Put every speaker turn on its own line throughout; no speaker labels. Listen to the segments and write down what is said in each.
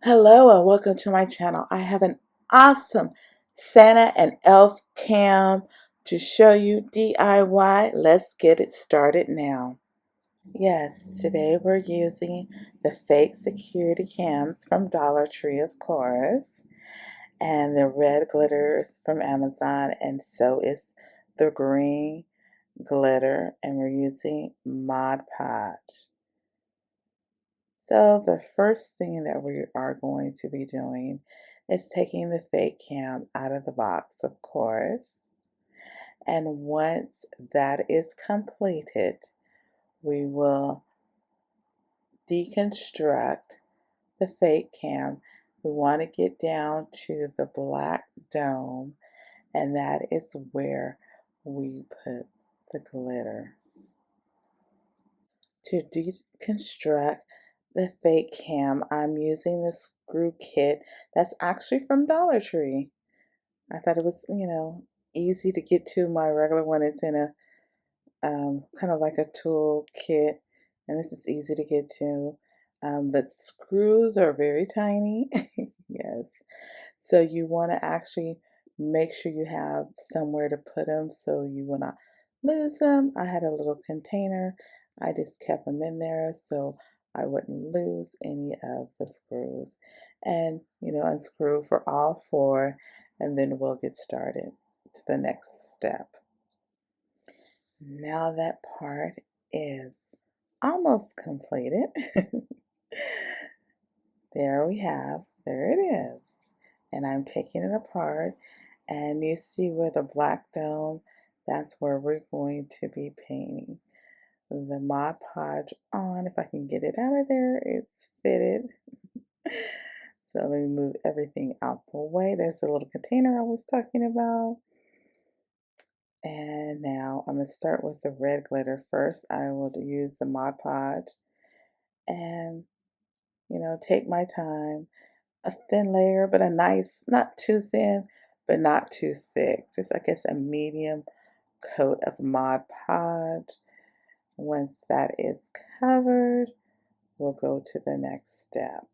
Hello and welcome to my channel. I have an awesome Santa and Elf cam to show you DIY. Let's get it started now. Yes, today we're using the fake security cams from Dollar Tree, of course, and the red glitters from Amazon, and so is the green glitter, and we're using Mod Podge. So the first thing that we are going to be doing is taking the fake cam out of the box, of course. And once that is completed, we will deconstruct the fake cam. We want to get down to the black dome, and that is where we put the glitter. To deconstruct the fake cam, I'm using the screw kit that's actually from Dollar Tree. I thought it was, easy to get to. My regular one, it's in a kind of like a tool kit, and this is easy to get to. The screws are very tiny. Yes. So you want to actually make sure you have somewhere to put them so you will not lose them. I had a little container. I just kept them in there so I wouldn't lose any of the screws. And, unscrew for all four, and then we'll get started to the next step. Now that part is almost completed. There it is. And I'm taking it apart, and you see where the black dome, that's where we're going to be painting the Mod Podge on. If I can get it out of there, it's fitted. So let me move everything out the way. There's the little container I was talking about. And now I'm going to start with the red glitter first. I will use the Mod Podge and, take my time. A thin layer, but a nice, not too thin, but not too thick. Just, I guess, a medium coat of Mod Podge. Once that is covered, we'll go to the next step,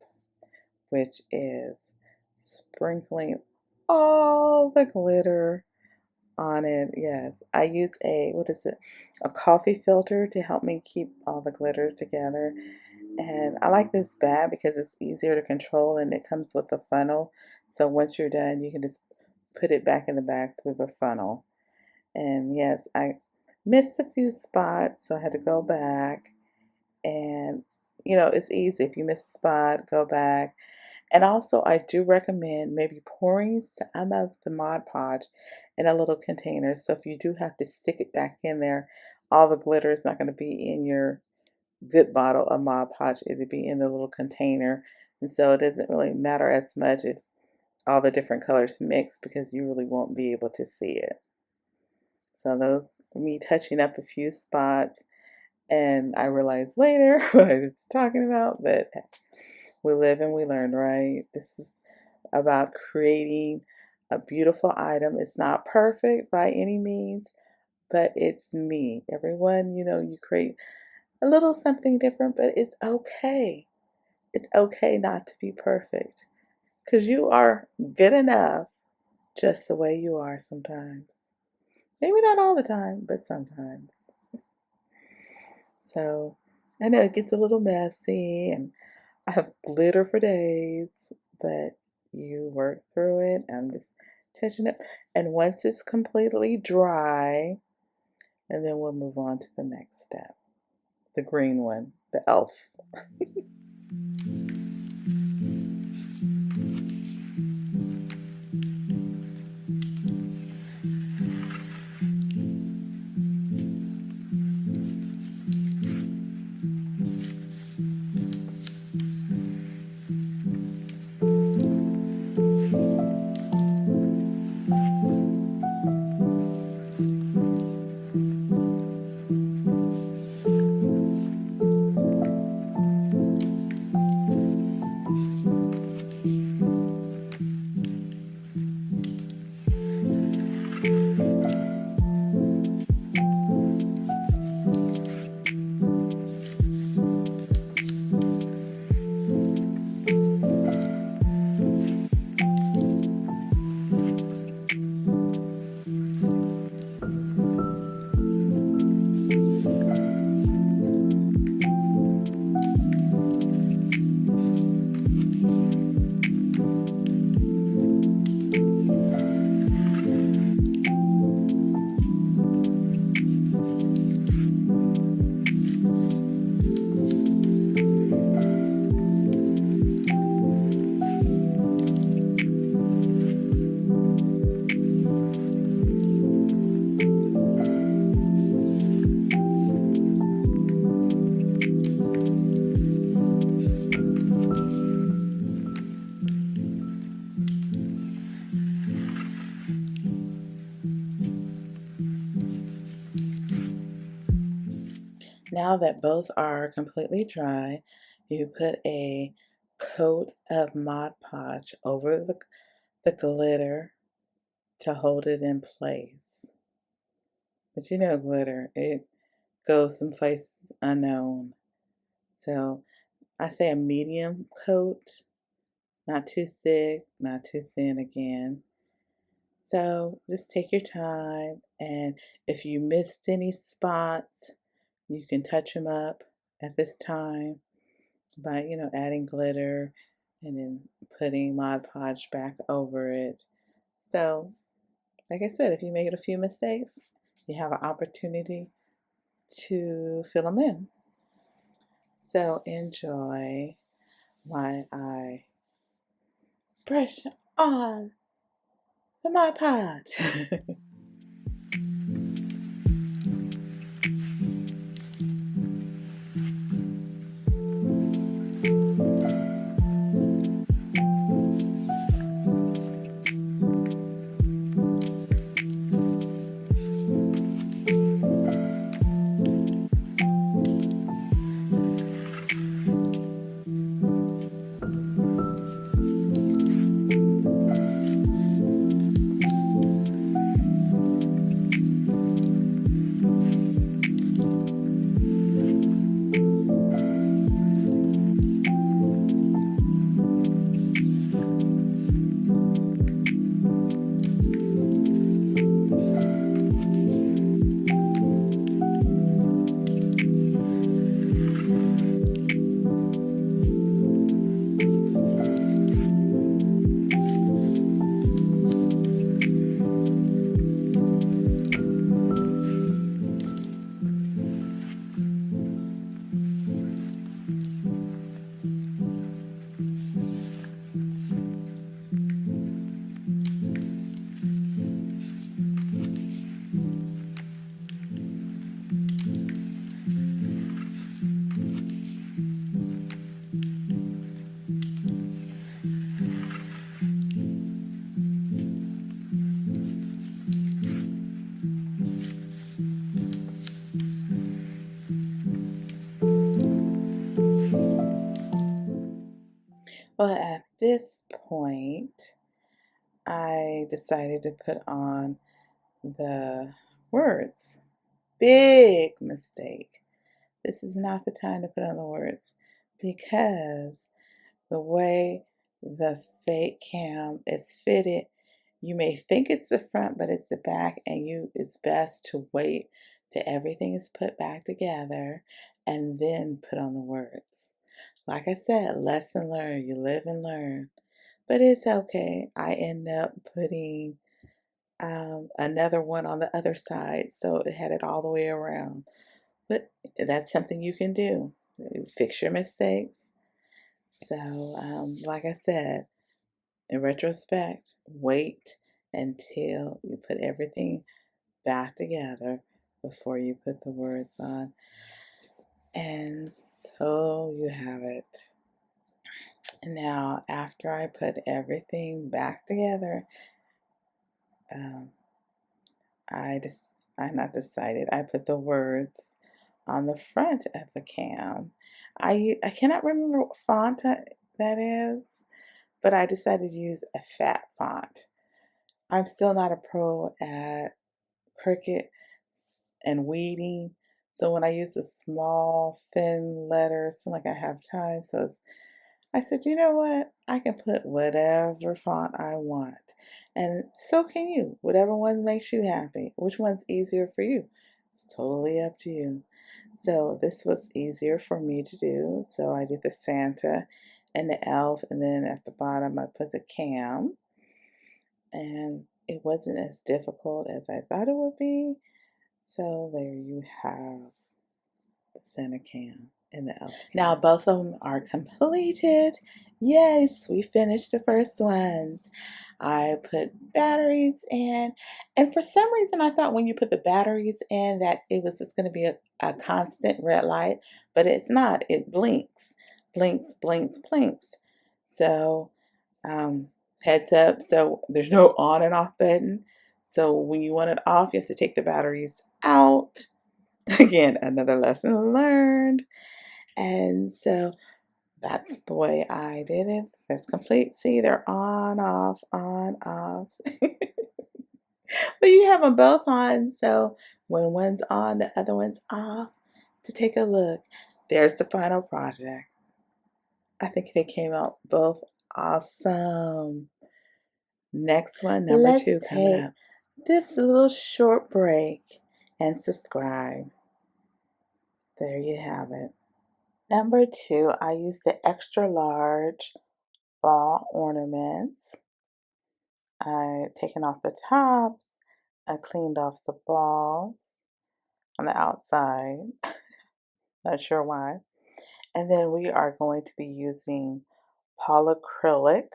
which is sprinkling all the glitter on it. Yes, I use a coffee filter to help me keep all the glitter together. And I like this bag because it's easier to control, and it comes with a funnel. So once you're done, you can just put it back in the bag through the funnel. And yes, I missed a few spots, so I had to go back. And, it's easy. If you miss a spot, go back. And also, I do recommend maybe pouring some of the Mod Podge in a little container. So if you do have to stick it back in there, all the glitter is not going to be in your good bottle of Mod Podge. It'll be in the little container. And so it doesn't really matter as much if all the different colors mix, because you really won't be able to see it. So those, me touching up a few spots, and I realized later what I was talking about, but we live and we learn, right? This is about creating a beautiful item. It's not perfect by any means, but it's me. Everyone, you create a little something different, but it's okay. It's okay not to be perfect, because you are good enough just the way you are sometimes. Maybe not all the time, but sometimes. So I know it gets a little messy, and I have glitter for days, but you work through it. I'm just touching it. And once it's completely dry, and then we'll move on to the next step. The green one, the elf. Now that both are completely dry, you put a coat of Mod Podge over the glitter to hold it in place. But you know glitter, it goes some places unknown. So I say a medium coat, not too thick, not too thin again. So just take your time, and if you missed any spots, you can touch them up at this time by, adding glitter and then putting Mod Podge back over it. So, like I said, if you make a few mistakes, you have an opportunity to fill them in. So enjoy while I brush on the Mod Podge. Well, at this point, I decided to put on the words. Big mistake. This is not the time to put on the words because the way the fake cam is fitted, you may think it's the front, but it's the back, and it's best to wait till everything is put back together and then put on the words. Like I said, lesson learned. You live and learn. But it's okay. I end up putting another one on the other side, so it had it all the way around. But that's something you can do. Fix your mistakes. So, like I said, in retrospect, wait until you put everything back together before you put the words on. And so you have it. Now, after I put everything back together, um, I not decided. I put the words on the front of the cam. I cannot remember what font that is, but I decided to use a fat font. I'm still not a pro at Cricut and weeding, so when I use the small thin letters, seem like I have time. I said, you know what? I can put whatever font I want. And so can you. Whatever one makes you happy. Which one's easier for you? It's totally up to you. So this was easier for me to do. So I did the Santa and the elf, and then at the bottom I put the cam. And it wasn't as difficult as I thought it would be. So there you have the Santa cam and the elf cam. Now both of them are completed. Yes, we finished the first ones. I put batteries in, and for some reason I thought when you put the batteries in that it was just going to be a constant red light, but it's not. It blinks, blinks, blinks, blinks. So heads up, so there's no on and off button. So when you want it off, you have to take the batteries out Again, another lesson learned. And so that's the way I did it. That's complete. See, they're on, off, on, off. But you have them both on, so when one's on, the other one's off. To take a look, there's the final project. I think they came out both awesome. Next one, number
Let's
2, coming
take
up. This little short break and subscribe. There you have it. Number 2, I use the extra large ball ornaments. I taken off the tops. I cleaned off the balls on the outside. Not sure why. And then we are going to be using polyacrylic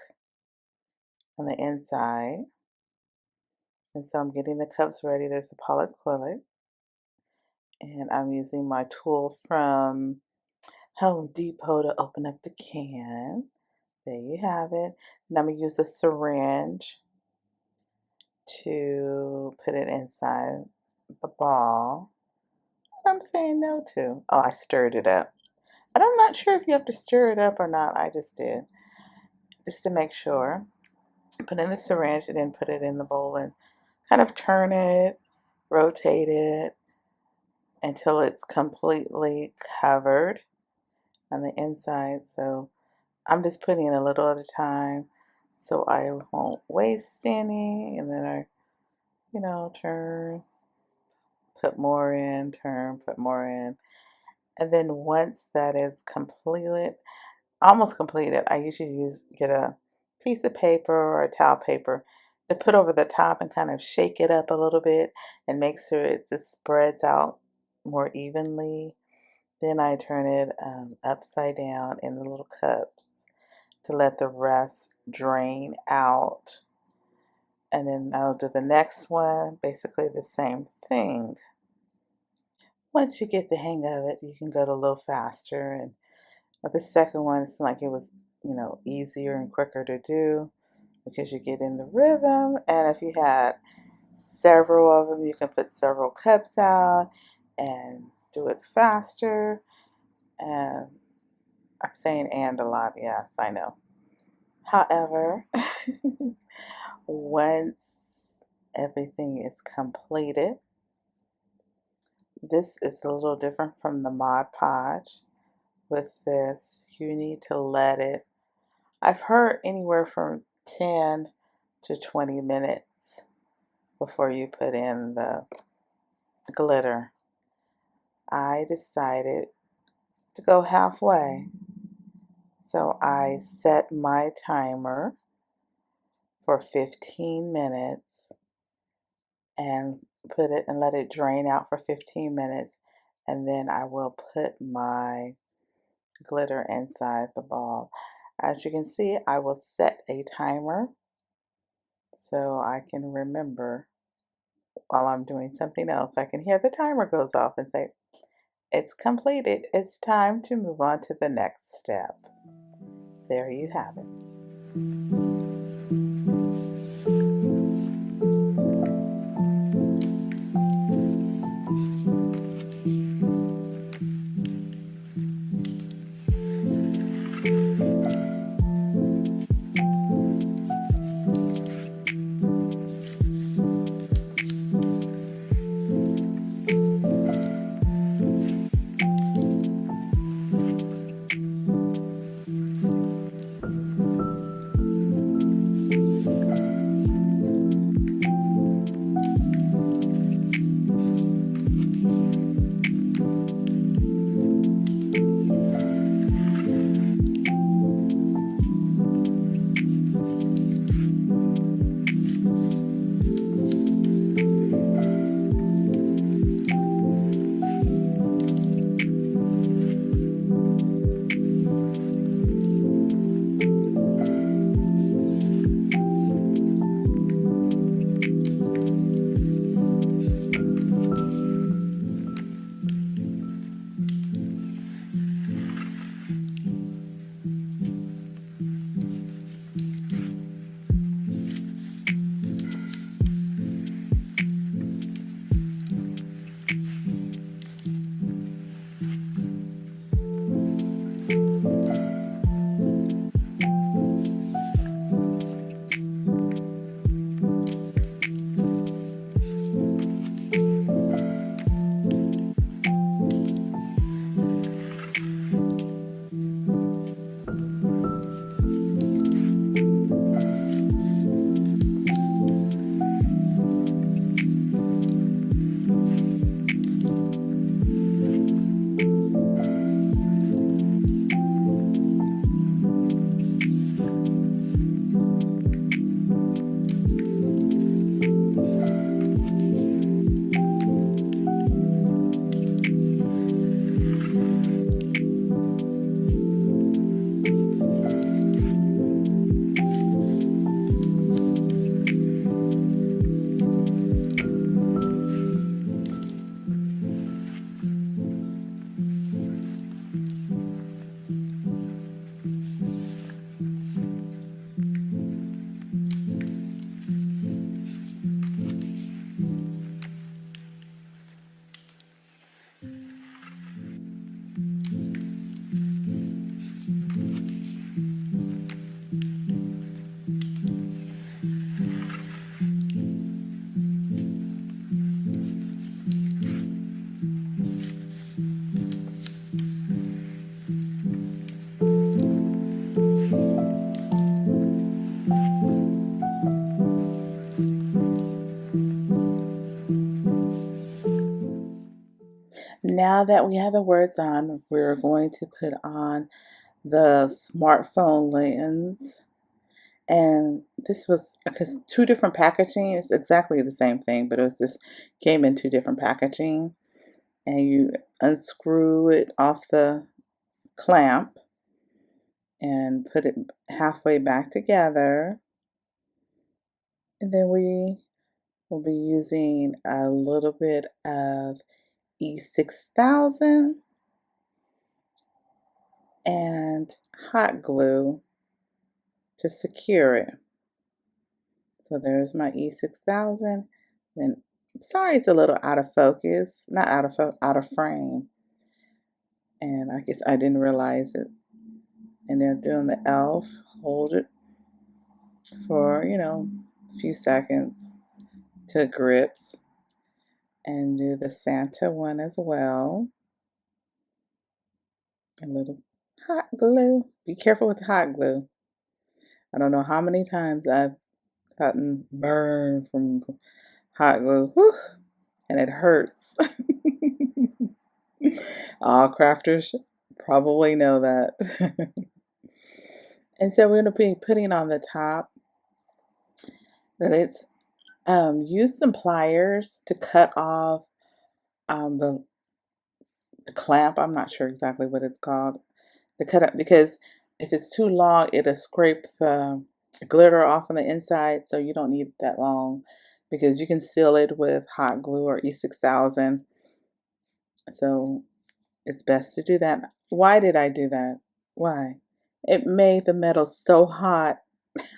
on the inside. And so I'm getting the cups ready. There's the polyacrylic. And I'm using my tool from Home Depot to open up the can. There you have it. And I'm going to use a syringe to put it inside the ball. What I'm saying no to. Oh, I stirred it up. And I'm not sure if you have to stir it up or not. I just did. Just to make sure. Put in the syringe and then put it in the bowl and kind of turn it, rotate it until it's completely covered on the inside. So I'm just putting in a little at a time so I won't waste any. And then I, turn, put more in, turn, put more in. And then once that is completed, almost completed, I usually get a piece of paper or a towel paper to put over the top and kind of shake it up a little bit and make sure it just spreads out more evenly. Then I turn it upside down in the little cups to let the rest drain out. And then I'll do the next one, basically the same thing. Once you get the hang of it, you can go a little faster. And with the second one, it's like it was, easier and quicker to do because you get in the rhythm. And if you had several of them, you can put several cups out and do it faster. And I'm saying and a lot, yes, I know. However, once everything is completed, this is a little different from the Mod Podge. With this, you need to let it, I've heard anywhere from 10 to 20 minutes before you put in the glitter. I decided to go halfway. So I set my timer for 15 minutes and put it and let it drain out for 15 minutes. And then I will put my glitter inside the ball. As you can see, I will set a timer so I can remember while I'm doing something else. I can hear the timer goes off and say, it's completed. It's time to move on to the next step. There you have it. now that we have the words on, we're going to put on the smartphone lens. And this was because two different packaging. It's exactly the same thing, but it was just came in two different packaging. And you unscrew it off the clamp and put it halfway back together. And then we will be using a little bit of E6000 and hot glue to secure it. So there's my E6000. And sorry it's a little out of focus, not out of frame. And I guess I didn't realize it. And then doing the elf, hold it for, a few seconds till it grips. And do the Santa one as well. A little hot glue. Be careful with the hot glue. I don't know how many times I've gotten burned from hot glue. Whew, and it hurts. All crafters probably know that. And so we're going to be putting on the top that it's use some pliers to cut off the clamp. I'm not sure exactly what it's called. To cut up, because if it's too long, it'll scrape the glitter off on the inside, so you don't need it that long because you can seal it with hot glue or E6000. So it's best to do that. Why did I do that? Why? It made the metal so hot.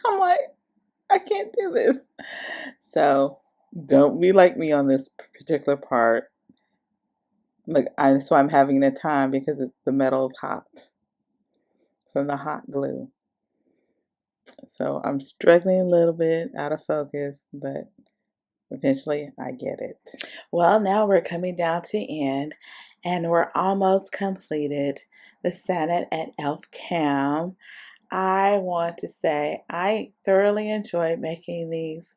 I'm like, I can't do this. So don't be like me on this particular part. Like, that's why I'm having a time, because the metal is hot from the hot glue. So I'm struggling a little bit out of focus, but eventually I get it. Well, now we're coming down to the end, and we're almost completed the Santa and Elf cam. I want to say I thoroughly enjoyed making these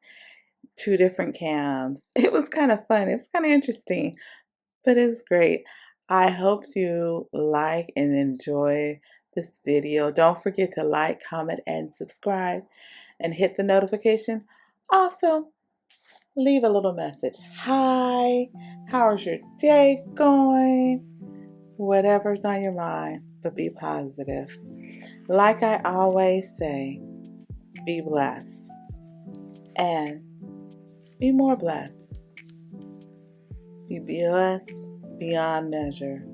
two different cams. It was kind of fun. It was kind of interesting, but it's great. I hope you like and enjoy this video. Don't forget to like, comment, and subscribe, and hit the notification. Also, leave a little message. Hi, how's your day going? Whatever's on your mind, but be positive. Like I always say, be blessed and be more blessed. Be blessed beyond measure.